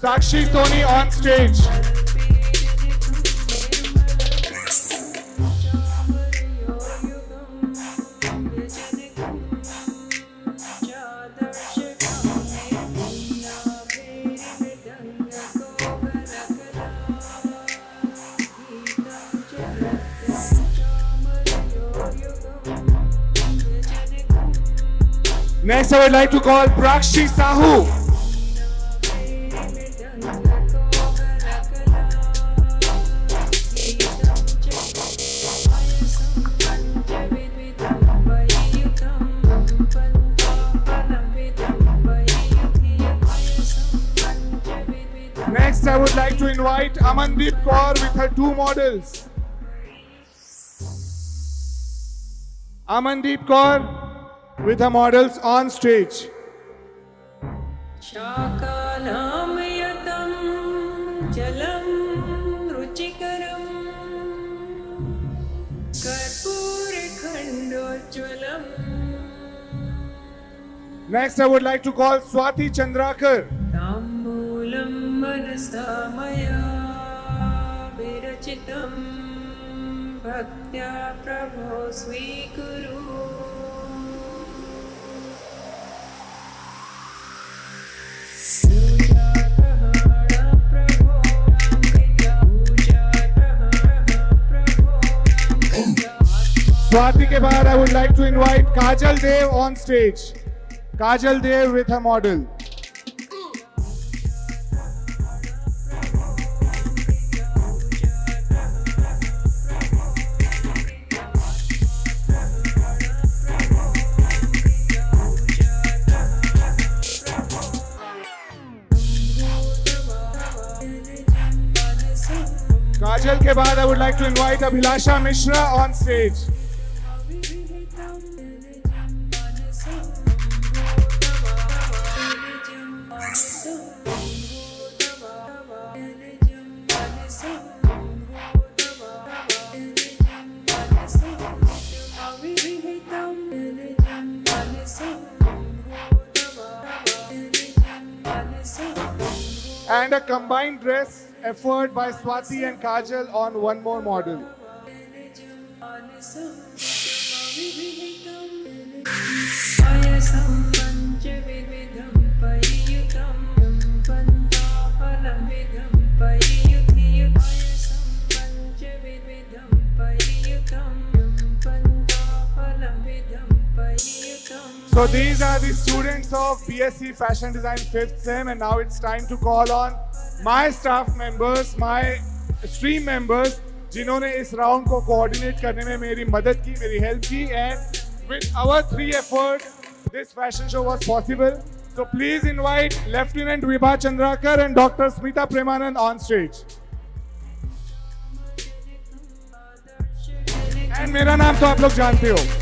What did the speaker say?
Sakshi Soni on stage. Next, I would like to call Prakshi Sahu. Next, I would like to invite Amandeep Kaur with her two models. Amandeep Kaur with her models on stage. Shakalam yatam jalam ruchikaram karpure khandojwalam. Next, I would like to call Swati Chandrakar. Tambulam manasamaya virachitam bhaktya prabho svikuru. Swati ke baad, I would like to invite Kajal Dev on stage. Kajal Dev with her model. Kajal ke baad, I would like to invite Abhilasha Mishra on stage. And a combined dress effort by Swati and Kajal on one more model. So these are the students of BSc Fashion Design 5th Sem, and now it's time to call on my staff members, my stream members, जिन्होंने इस round को coordinate करने में मेरी मदद की, मेरी help की, and with our three effort, this fashion show was possible. So please invite Lieutenant Vibha Chandrakar and Dr. Smita Premanand on stage. And मेरा नाम तो आप लोग जानते हो.